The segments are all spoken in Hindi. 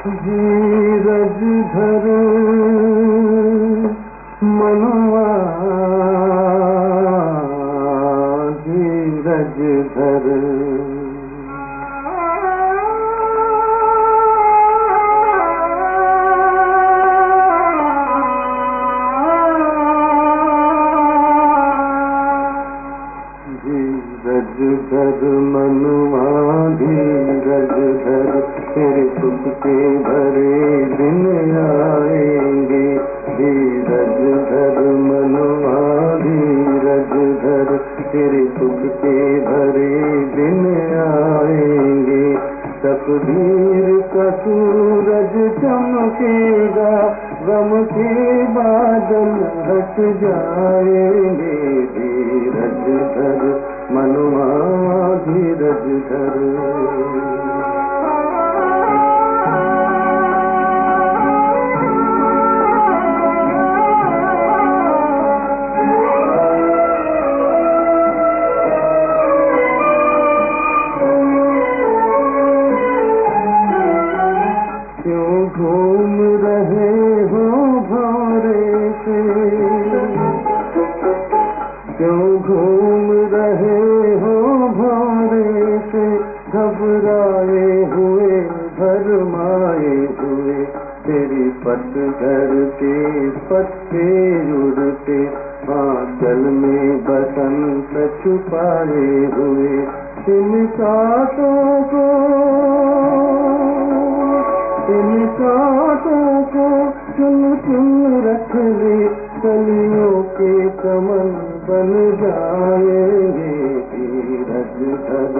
धीरज धर मनुआ, धीरज धर। धीरज धर मनुआ, धीरज धर, तेरे सुख के भरे दिन आएंगे। धीरज धर मनुआ, धीरज धर, तेरे सुख के भरे दिन आएंगे। तकदीर का सूरज चमकेगा, गम के बादल हट जाएंगे। धीरज धर मनुआ, धीरज धर। घूम रहे हो भौरे से, क्यों घूम रहे हो भौरे से, घबराए हुए भरमाए हुए। तेरी पतझड़ के पत्ते उड़ते, आंचल में बसंत छुपाए हुए। इन कांटों को, इन कांटों को चुन चुन रख ले, कलियों के कमल बन जाएंगे। धीरज धर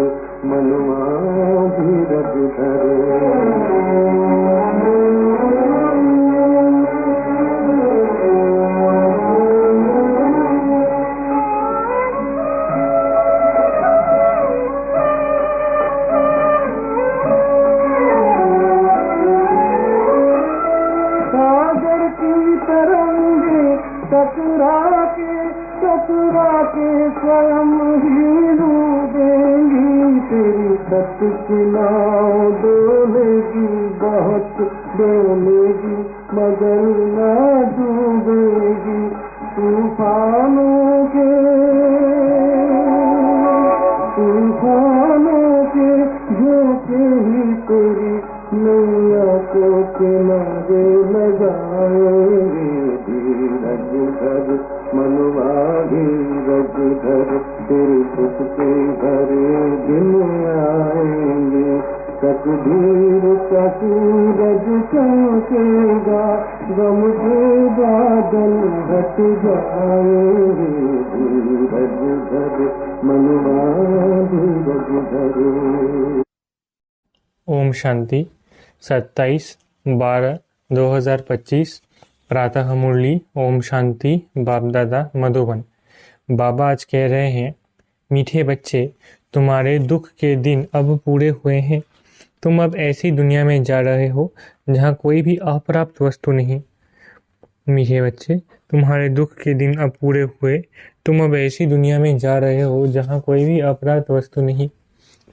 मनुआ, धीरज धर। टकरा के स्वयं ही डूबेंगी। तेरी सत की नाव डोलेगी, बहुत डोलेगी, मगर ना डूबेगी। तूफानों के झोंके ही तेरी नैया को किनारे लगाएंगे। धीरज धर मनुआ, धीरज धर, तेरे सुख के भरे दिन आएंगे। तकदीर का सूरज चमकेगा, गम के बादल हट जाएंगे। धीरज धर मनुआ, धीरज धर। ओम शांति। 27/12/2025 प्रातः मुरली। ओम शांति। बाप दादा मधुबन। बाबा आज कह रहे हैं, मीठे बच्चे, तुम्हारे दुख के दिन अब पूरे हुए हैं। तुम अब ऐसी दुनिया में जा रहे हो जहाँ कोई भी अप्राप्त वस्तु नहीं। मीठे बच्चे, तुम्हारे दुख के दिन अब पूरे हुए। तुम अब ऐसी दुनिया में जा रहे हो जहाँ कोई भी अप्राप्त वस्तु नहीं।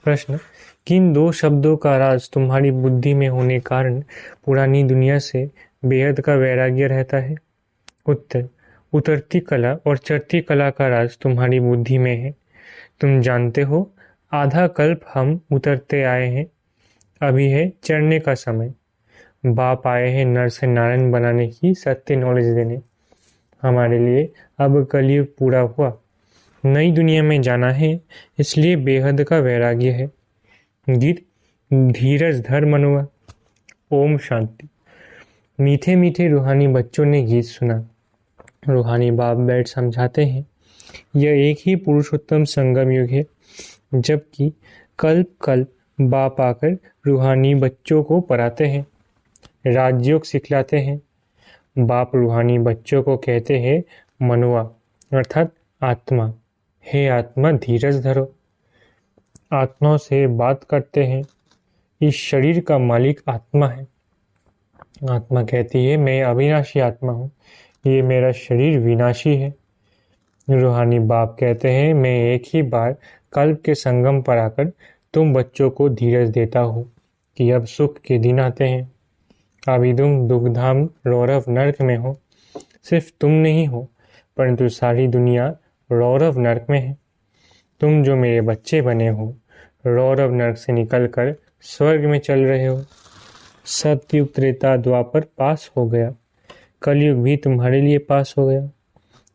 प्रश्न, किन दो शब्दों का राज तुम्हारी बुद्धि में होने कारण पुरानी दुनिया से बेहद का वैराग्य रहता है? उत्तर, उतरती कला और चढ़ती कला का राज तुम्हारी बुद्धि में है। तुम जानते हो, आधा कल्प हम उतरते आए हैं, अभी है चढ़ने का समय। बाप आए हैं नर से नारायण बनाने की सत्य नॉलेज देने। हमारे लिए अब कलयुग पूरा हुआ, नई दुनिया में जाना है, इसलिए बेहद का वैराग्य है। गीत धीरज धर मनुआ। ओम शांति। मीठे मीठे रूहानी बच्चों ने गीत सुना। रूहानी बाप बैठ समझाते हैं, यह एक ही पुरुषोत्तम संगम युग है, जबकि कल्प कल्प बाप आकर रूहानी बच्चों को पढ़ाते हैं, राजयोग सिखलाते हैं। बाप रूहानी बच्चों को कहते हैं मनुआ अर्थात आत्मा। हे आत्मा, धीरज धरो। आत्माओं से बात करते हैं। इस शरीर का मालिक आत्मा है। आत्मा कहती है, मैं अविनाशी आत्मा हूँ, ये मेरा शरीर विनाशी है। रूहानी बाप कहते हैं, मैं एक ही बार कल्प के संगम पर आकर तुम बच्चों को धीरज देता हूँ कि अब सुख के दिन आते हैं। अभी तुम दुखधाम रौरव नर्क में हो। सिर्फ तुम नहीं हो, परंतु सारी दुनिया रौरव नर्क में है। तुम जो मेरे बच्चे बने हो, रौरव नर्क से निकलकर स्वर्ग में चल रहे हो। सतयुग त्रेता द्वापर पास हो गया, कलयुग भी तुम्हारे लिए पास हो गया।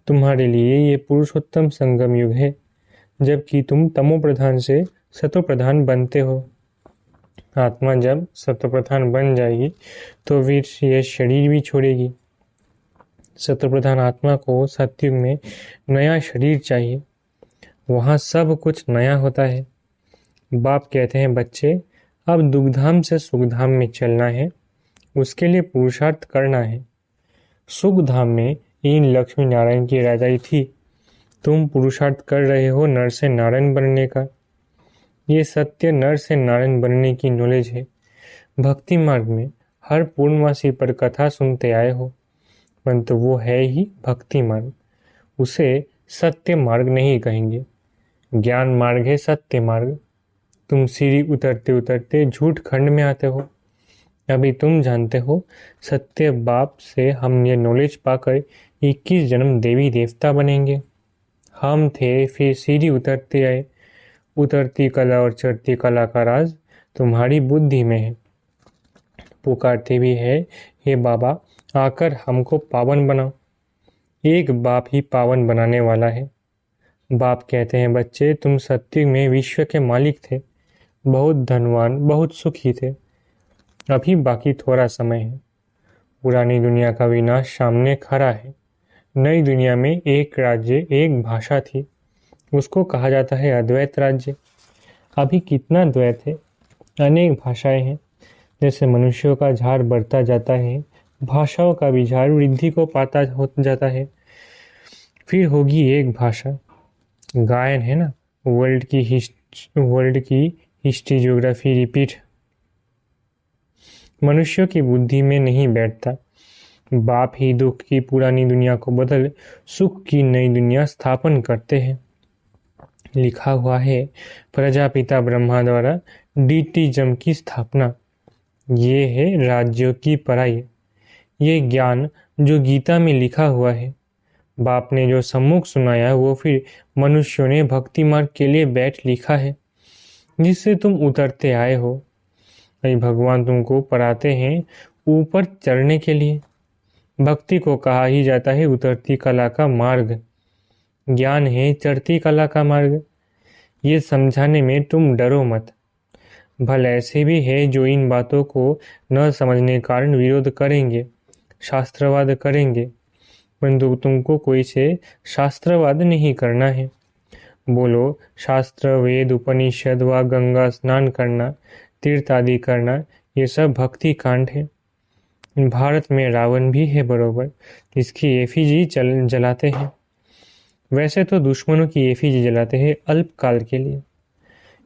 तुम्हारे लिए ये पुरुषोत्तम संगम युग है, जबकि तुम तमो प्रधान से सतो प्रधान बनते हो। आत्मा जब सतो प्रधान बन जाएगी तो फिर ये शरीर भी छोड़ेगी। सतो प्रधान आत्मा को सतयुग में नया शरीर चाहिए, वहाँ सब कुछ नया होता है। बाप कहते हैं, बच्चे अब दुखधाम से सुखधाम में चलना है, उसके लिए पुरुषार्थ करना है। सुखधाम में इन लक्ष्मी नारायण की राजाई थी, तुम पुरुषार्थ कर रहे हो नर से नारायण बनने का। ये सत्य नर से नारायण बनने की नॉलेज है। भक्ति मार्ग में हर पूर्णमासी पर कथा सुनते आए हो, परंतु वो है ही भक्ति मार्ग, उसे सत्य मार्ग नहीं कहेंगे। ज्ञान मार्ग है सत्य मार्ग। तुम सीढ़ी उतरते उतरते झूठ खंड में आते हो। अभी तुम जानते हो, सत्य बाप से हम ये नॉलेज पाकर 21 जन्म देवी देवता बनेंगे। हम थे, फिर सीढ़ी उतरते आए। उतरती कला और चढ़ती कला का राज तुम्हारी बुद्धि में है। पुकारते भी है, हे बाबा आकर हमको पावन बनाओ। एक बाप ही पावन बनाने वाला है। बाप कहते हैं, बच्चे तुम सत्युग में विश्व के मालिक थे, बहुत धनवान, बहुत सुखी थे। अभी बाकी थोड़ा समय है। पुरानी दुनिया का विनाश सामने खड़ा है। नई दुनिया में एक राज्य, एक भाषा थी, उसको कहा जाता है अद्वैत राज्य। अभी कितना द्वैत है, अनेक भाषाएं हैं। जैसे मनुष्यों का झाड़ बढ़ता जाता है, भाषाओं का भी झाड़ वृद्धि को पाता हो जाता है। फिर होगी एक भाषा। गायन है ना, वर्ल्ड की हिस्ट्री ज्योग्राफी रिपीट मनुष्यों की बुद्धि में नहीं बैठता। बाप ही दुख की पुरानी दुनिया को बदल सुख की नई दुनिया स्थापन करते हैं। लिखा हुआ है, प्रजापिता ब्रह्मा द्वारा डीटीजम की स्थापना। ये है राज्यों की पराई। ये ज्ञान जो गीता में लिखा हुआ है, बाप ने जो सम्मुख सुनाया, वो फिर मनुष्यों ने भक्ति मार्ग के लिए बैठ लिखा है, जिससे तुम उतरते आए हो। अरे भगवान तुमको पढ़ाते हैं ऊपर चढ़ने के लिए। भक्ति को कहा ही जाता है उतरती कला का मार्ग। ज्ञान है चढ़ती कला का मार्ग। ये समझाने में तुम डरो मत। भले ऐसे भी है जो इन बातों को न समझने के कारण विरोध करेंगे, शास्त्रवाद करेंगे, परंतु तुमको कोई से शास्त्रवाद नहीं करना है। बोलो, शास्त्र, वेद, उपनिषद व गंगा स्नान करना, तीर्थ आदि करना, ये सब भक्ति कांड है। भारत में रावण भी है बरोबर, इसकी एफिजी जलाते हैं। वैसे तो दुश्मनों की एफिजी जलाते हैं अल्पकाल के लिए।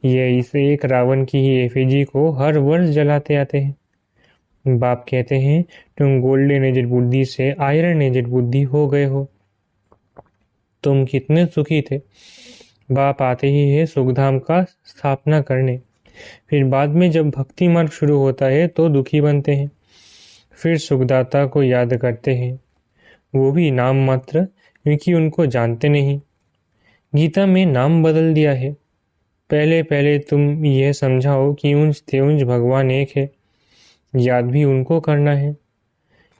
ये इस एक रावण की ही एफिजी को हर वर्ष जलाते आते हैं। बाप कहते हैं, तुम गोल्डन एजेड बुद्धि से आयरन एजेड बुद्धि हो गए हो। तुम कितने सुखी थे। बाप आते ही है सुखधाम का स्थापना करने। फिर बाद में जब भक्ति मार्ग शुरू होता है तो दुखी बनते हैं। फिर सुखदाता को याद करते हैं, वो भी नाम मात्र, क्योंकि उनको जानते नहीं। गीता में नाम बदल दिया है। पहले पहले तुम यह समझाओ कि उंज थे उंज भगवान एक है। याद भी उनको करना है।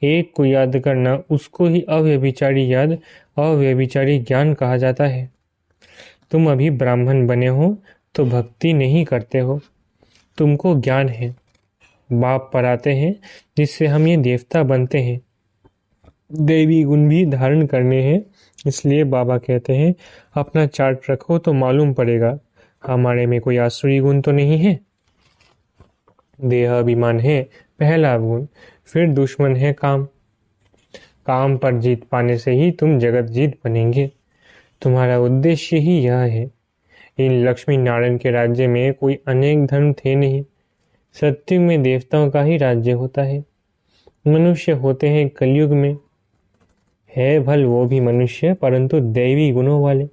एक को याद करना, उसको ही अव्यभिचारी याद, अव्यभिचारी ज्ञान कहा जाता है। तुम अभी ब्राह्मण बने हो तो भक्ति नहीं करते हो, तुमको ज्ञान है। बाप पढ़ाते हैं जिससे हम ये देवता बनते हैं। देवी गुण भी धारण करने हैं, इसलिए बाबा कहते हैं अपना चार्ट रखो तो मालूम पड़ेगा हमारे में कोई आसुरी गुण तो नहीं है। देह अभिमान है पहला गुण, फिर दुश्मन है काम। काम पर जीत पाने से ही तुम जगत जीत बनेंगे। तुम्हारा उद्देश्य ही यह है। इन लक्ष्मी नारायण के राज्य में कोई अनेक धर्म थे नहीं। सत्युग में देवताओं का ही राज्य होता है। मनुष्य होते हैं कलयुग में, है भल वो भी मनुष्य, परंतु दैवी गुणों वाले।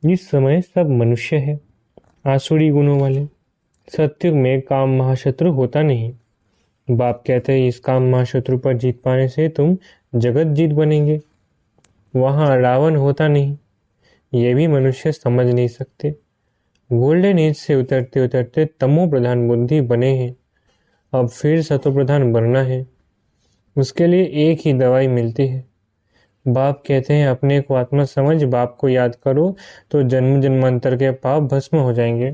इस समय सब मनुष्य है, आसुरी गुणों वाले। सत्युग में काम महाशत्रु होता नहीं। बाप कहते हैं इस काम महाशत्रु पर जीत पाने से तुम जगत जीत बनेंगे। वहां रावण होता नहीं, ये भी मनुष्य समझ नहीं सकते। गोल्डन एज से उतरते उतरते तमो प्रधान बुद्धि बने हैं, अब फिर सतो प्रधान बनना है। उसके लिए एक ही दवाई मिलती है। बाप कहते हैं अपने को आत्मा समझ बाप को याद करो तो जन्म जन्मांतर के पाप भस्म हो जाएंगे।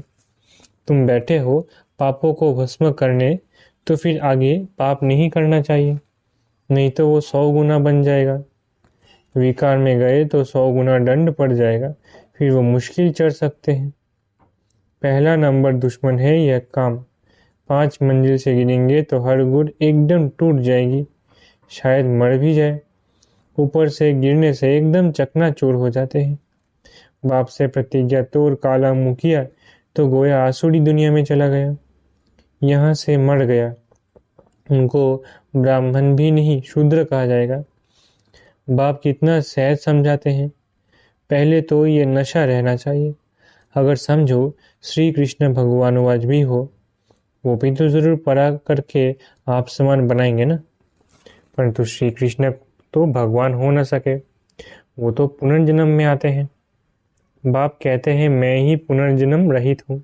तुम बैठे हो पापों को भस्म करने, तो फिर आगे पाप नहीं करना चाहिए, नहीं तो वो 100 गुना बन जाएगा। विकार में गए तो 100 गुना दंड पड़ जाएगा, फिर वो मुश्किल चढ़ सकते हैं। पहला नंबर दुश्मन है यह काम। 5 मंजिल से गिरेंगे तो हर गुड़ एकदम टूट जाएगी, शायद मर भी जाए। ऊपर से गिरने से एकदम चकनाचूर हो जाते हैं। बाप से प्रतिज्ञा तोड़ काला मुंह किया तो गोया आसुरी दुनिया में चला गया, यहाँ से मर गया। उनको ब्राह्मण भी नहीं शूद्र कहा जाएगा। बाप कितना सहज समझाते हैं। पहले तो ये नशा रहना चाहिए। अगर समझो श्री कृष्ण भगवानुवाज भी हो, वो भी तो जरूर परा करके आप समान बनाएंगे ना। परंतु श्री कृष्ण तो भगवान हो न सके, वो तो पुनर्जन्म में आते हैं। बाप कहते हैं मैं ही पुनर्जन्म रहित हूँ।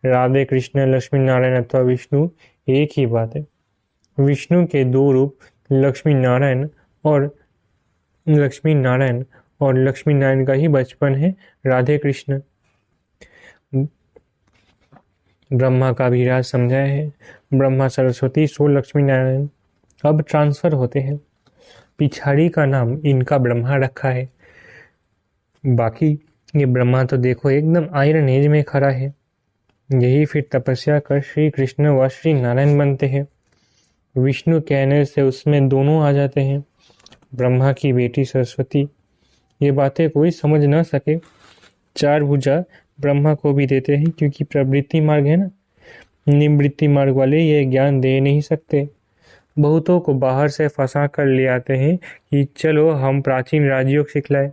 राधे कृष्ण लक्ष्मी नारायण अथवा विष्णु एक ही बात है। विष्णु के 2 रूप लक्ष्मी नारायण और लक्ष्मी नारायण का ही बचपन है राधे कृष्ण। ब्रह्मा का भी राज समझाया है। ब्रह्मा सरस्वती सो लक्ष्मी नारायण अब ट्रांसफर होते हैं। पिछाड़ी का नाम इनका ब्रह्मा रखा है। बाकी ये ब्रह्मा तो देखो एकदम आयरन एज में खड़ा है। यही फिर तपस्या कर श्री कृष्ण व श्री नारायण बनते हैं। विष्णु कहने से उसमें दोनों आ जाते हैं। ब्रह्मा की बेटी सरस्वती। ये बातें कोई समझ ना सके। 4 भुजा ब्रह्मा को भी देते हैं, क्योंकि प्रवृत्ति मार्ग है ना। निवृत्ति मार्ग वाले ये ज्ञान दे नहीं सकते। बहुतों को बाहर से फंसा कर ले आते हैं कि चलो हम प्राचीन राजयोग सिखलाए।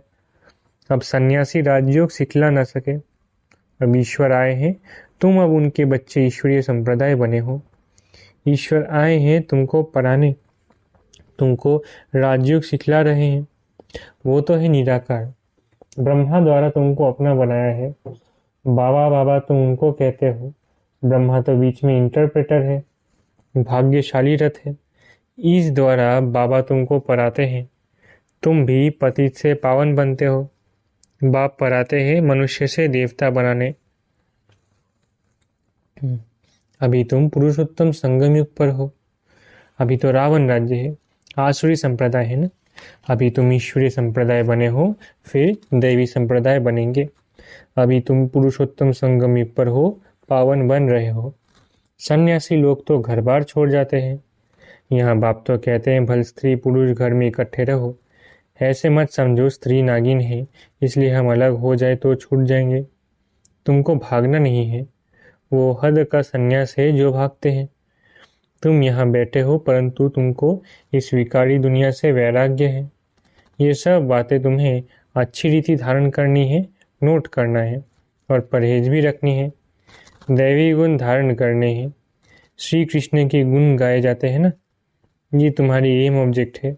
अब सन्यासी राजयोग सिखला ना सके। अब ईश्वर आए हैं, तुम अब उनके बच्चे ईश्वरीय संप्रदाय बने हो। ईश्वर आए हैं तुमको पढ़ाने, तुमको राजयोग सिखला रहे हैं। वो तो है निराकार, ब्रह्मा द्वारा तुमको अपना बनाया है। बाबा बाबा तुम उनको कहते हो, ब्रह्मा तो बीच में इंटरप्रेटर है, भाग्यशाली रथ है। इस द्वारा बाबा तुमको पढ़ाते हैं। तुम भी पतित से पावन बनते हो। बाप पढ़ाते हैं मनुष्य से देवता बनाने। अभी तुम पुरुषोत्तम संगम युग पर हो। अभी तो रावण राज्य है, आसुरी संप्रदाय है ना। अभी तुम ईश्वरीय संप्रदाय बने हो, फिर दैवी संप्रदाय बनेंगे। अभी तुम पुरुषोत्तम संगम युग पर हो, पावन बन रहे हो। सन्यासी लोग तो घर बार छोड़ जाते हैं। यहाँ बाप तो कहते हैं भल स्त्री पुरुष घर में इकट्ठे रहो। ऐसे मत समझो स्त्री नागिन है इसलिए हम अलग हो जाए तो छूट जाएंगे। तुमको भागना नहीं है, वो हद का सन्यास है जो भागते हैं। तुम यहाँ बैठे हो, परंतु तुमको इस विकारी दुनिया से वैराग्य है। ये सब बातें तुम्हें अच्छी रीति धारण करनी है, नोट करना है, और परहेज भी रखनी है। दैवी गुण धारण करने हैं। श्री कृष्ण के गुण गाए जाते हैं ना। ये तुम्हारी एम ऑब्जेक्ट है।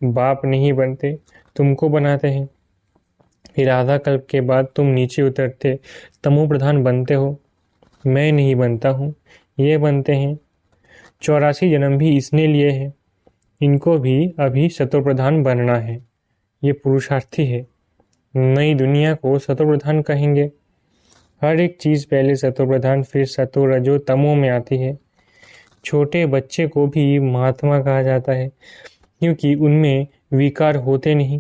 बाप नहीं बनते, तुमको बनाते हैं। फिर आधा कल्प के बाद तुम नीचे उतरते तमो प्रधान बनते हो। मैं नहीं बनता हूँ, ये बनते हैं। 84 जन्म भी इसने लिए हैं। इनको भी अभी सतो प्रधान बनना है। ये पुरुषार्थी है। नई दुनिया को सतो प्रधान कहेंगे। हर एक चीज पहले सतो प्रधान फिर सतो रजो तमो में आती है। छोटे बच्चे को भी महात्मा कहा जाता है, क्योंकि उनमें विकार होते नहीं,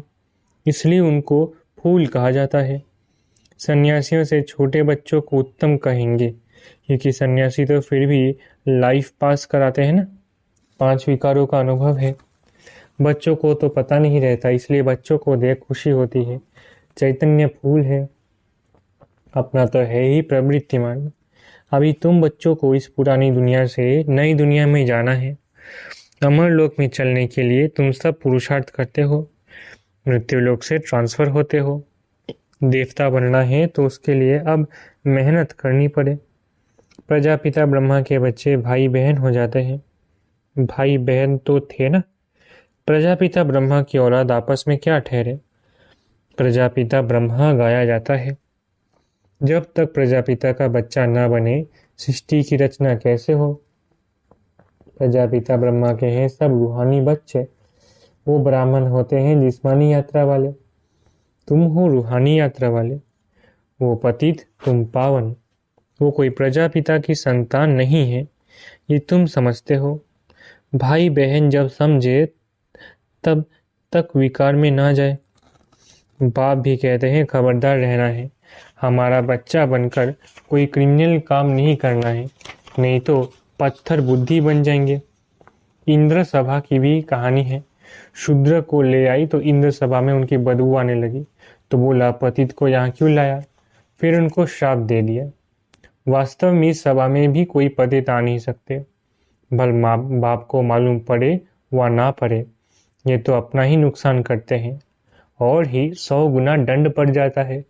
इसलिए उनको फूल कहा जाता है। सन्यासियों से छोटे बच्चों को उत्तम कहेंगे, क्योंकि सन्यासी तो फिर भी लाइफ पास कराते हैं ना। 5 विकारों का अनुभव है। बच्चों को तो पता नहीं रहता, इसलिए बच्चों को देख खुशी होती है। चैतन्य फूल है, अपना तो है ही प्रवृत्तिमान। अभी तुम बच्चों को इस पुरानी दुनिया से नई दुनिया में जाना है। अमर लोक में चलने के लिए तुम सब पुरुषार्थ करते हो। मृत्यु लोक से ट्रांसफर होते हो। देवता बनना है तो उसके लिए अब मेहनत करनी पड़े। प्रजापिता ब्रह्मा के बच्चे भाई बहन हो जाते हैं। भाई बहन तो थे ना। प्रजापिता ब्रह्मा की औलाद आपस में क्या ठहरे। प्रजापिता ब्रह्मा गाया जाता है। जब तक प्रजापिता का बच्चा न बने सृष्टि की रचना कैसे हो। प्रजापिता ब्रह्मा के हैं सब रूहानी बच्चे। वो ब्राह्मण होते हैं जिस्मानी यात्रा वाले। तुम हो रूहानी यात्रा वाले। वो पतित तुम पावन। वो कोई प्रजापिता की संतान नहीं है, ये तुम समझते हो। भाई बहन जब समझे तब तक विकार में ना जाए। बाप भी कहते हैं खबरदार रहना है, हमारा बच्चा बनकर कोई क्रिमिनल काम नहीं करना है, नहीं तो पत्थर बुद्धि बन जाएंगे। इंद्र सभा की भी कहानी है। शूद्र को ले आई तो इंद्र सभा में उनकी बदबू आने लगी, तो बोला पतित को यहाँ क्यों लाया। फिर उनको श्राप दे दिया। वास्तव में इस सभा में भी कोई पतित आ नहीं सकते। भल माँ बाप को मालूम पड़े व ना पड़े, ये तो अपना ही नुकसान करते हैं और ही 100 गुना दंड पड़ जाता है।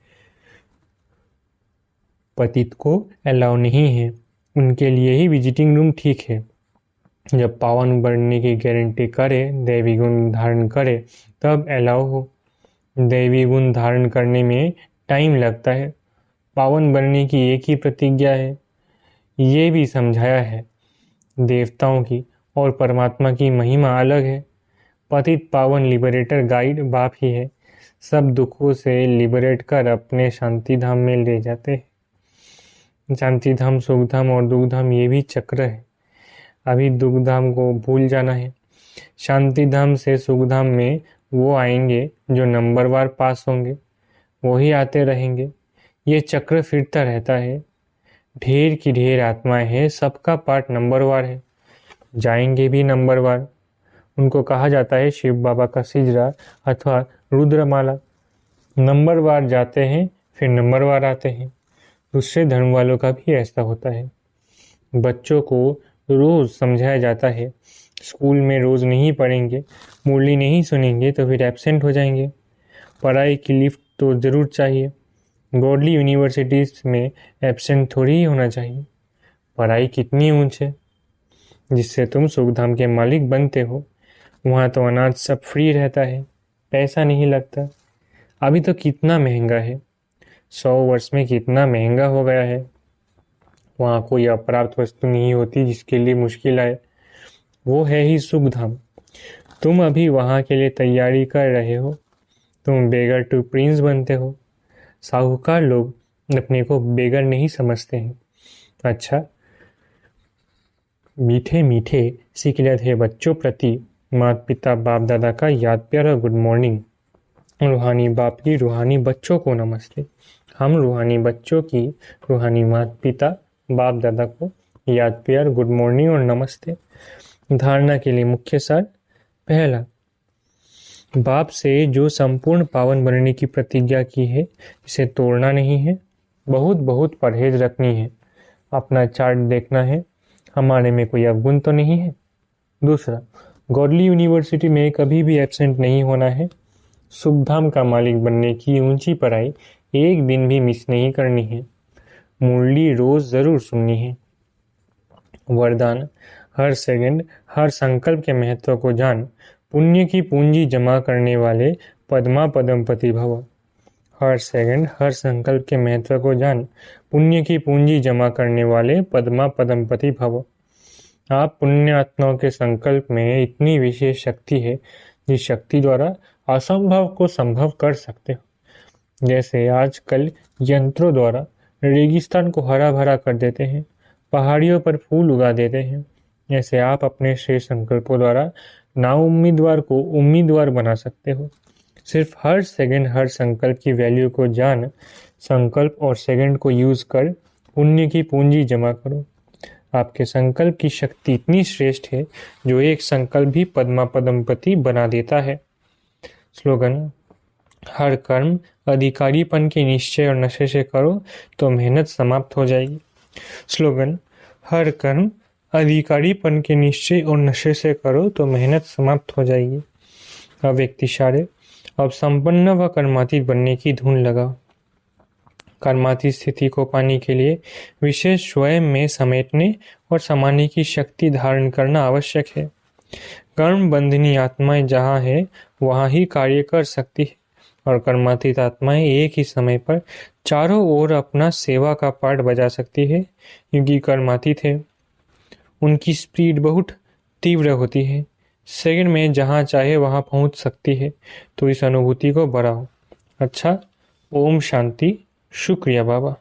पतित को अलाउ नहीं है, उनके लिए ही विजिटिंग रूम ठीक है। जब पावन बनने की गारंटी करे, दैवी गुण धारण करे, तब अलाउ हो। दैवी गुण धारण करने में टाइम लगता है। पावन बनने की एक ही प्रतिज्ञा है, ये भी समझाया है। देवताओं की और परमात्मा की महिमा अलग है। पतित पावन लिबरेटर गाइड बाप ही है। सब दुखों से लिबरेट कर अपने शांति धाम में ले जाते हैं। शांति धाम, सुख धाम और दुख धाम ये भी चक्र है। अभी दुख धाम को भूल जाना है। शांति धाम से सुख धाम में वो आएंगे जो नंबरवार पास होंगे, वही आते रहेंगे। ये चक्र फिरता रहता है। ढेर की ढेर आत्माएं हैं, सबका पार्ट नंबरवार है, जाएंगे भी नंबरवार। उनको कहा जाता है शिव बाबा का सिजरा अथवा रुद्रमाला। नंबरवार जाते हैं फिर नंबरवार आते हैं। दूसरे धर्म वालों का भी ऐसा होता है। बच्चों को रोज समझाया जाता है, स्कूल में रोज नहीं पढ़ेंगे, मुरली नहीं सुनेंगे तो फिर एब्सेंट हो जाएंगे। पढ़ाई की लिफ्ट तो जरूर चाहिए। गॉडली यूनिवर्सिटीज में एब्सेंट थोड़ी ही होना चाहिए। पढ़ाई कितनी ऊंच है, जिससे तुम सुखधाम के मालिक बनते हो। वहाँ तो अनाज सब फ्री रहता है, पैसा नहीं लगता। अभी तो कितना महंगा है, 100 वर्ष में कितना महंगा हो गया है। वहाँ कोई अप्राप्त वस्तु नहीं होती जिसके लिए मुश्किल आए, वो है ही सुख धाम। तुम अभी वहाँ के लिए तैयारी कर रहे हो। तुम बेगर टू प्रिंस बनते हो। साहूकार लोग अपने को बेगर नहीं समझते हैं। अच्छा, मीठे मीठे सिकलत है बच्चों प्रति माता पिता बाप दादा का याद प्यारा गुड मॉर्निंग। रूहानी बाप की रूहानी बच्चों को नमस्ते। हम रूहानी बच्चों की रूहानी माता पिता बाप दादा को याद प्यार गुड मॉर्निंग और नमस्ते। धारणा के लिए मुख्य सार। पहला, बाप से जो संपूर्ण पावन बनने की प्रतिज्ञा की है, इसे तोड़ना नहीं है। बहुत बहुत परहेज रखनी है। अपना चार्ट देखना है, हमारे में कोई अवगुण तो नहीं है। दूसरा, गॉडली यूनिवर्सिटी में कभी भी एब्सेंट नहीं होना है। सुखधाम का मालिक बनने की ऊंची पढ़ाई एक दिन भी मिस नहीं करनी है। मुरली रोज जरूर सुननी है। वरदान, हर सेकंड हर संकल्प के महत्व को जान, पुण्य की पूंजी जमा करने वाले पद्मा पदमपति भव। हर सेकंड हर संकल्प के महत्व को जान, पुण्य की पूंजी जमा करने वाले पद्मा पदमपति भव। आप पुण्य आत्माओं के संकल्प में इतनी विशेष शक्ति है, जिस शक्ति द्वारा असंभव को संभव कर सकते हो। जैसे आजकल यंत्रों द्वारा रेगिस्तान को हरा भरा कर देते हैं, पहाड़ियों पर फूल उगा देते हैं, ऐसे आप अपने श्रेष्ठ संकल्पों द्वारा ना उम्मीदवार को उम्मीदवार बना सकते हो। सिर्फ हर सेकंड हर संकल्प की वैल्यू को जान, संकल्प और सेकंड को यूज कर पुण्य की पूंजी जमा करो। आपके संकल्प की शक्ति इतनी श्रेष्ठ है, जो एक संकल्प भी पद्मा पदमपति बना देता है। स्लोगन, हर कर्म अधिकारीपन के निश्चय और नशे से करो तो मेहनत समाप्त हो जाएगी। स्लोगन, हर कर्म अधिकारीपन के निश्चय और नशे से करो तो मेहनत समाप्त हो जाएगी। अब व्यक्ति इशारे, अब संपन्न व कर्मातीत बनने की धुन लगाओ। कर्मातीत स्थिति को पाने के लिए विशेष स्वयं में समेटने और समाने की शक्ति धारण करना आवश्यक है। कर्म बंधनी आत्माएं जहाँ है वहाँ ही कार्य कर सकती है और कर्मातीत आत्माएं एक ही समय पर चारों ओर अपना सेवा का पाठ बजा सकती है, क्योंकि कर्मातीत है। उनकी स्पीड बहुत तीव्र होती है, सेकंड में जहाँ चाहे वहाँ पहुँच सकती है। तो इस अनुभूति को बढ़ाओ। अच्छा, ओम शांति। शुक्रिया बाबा।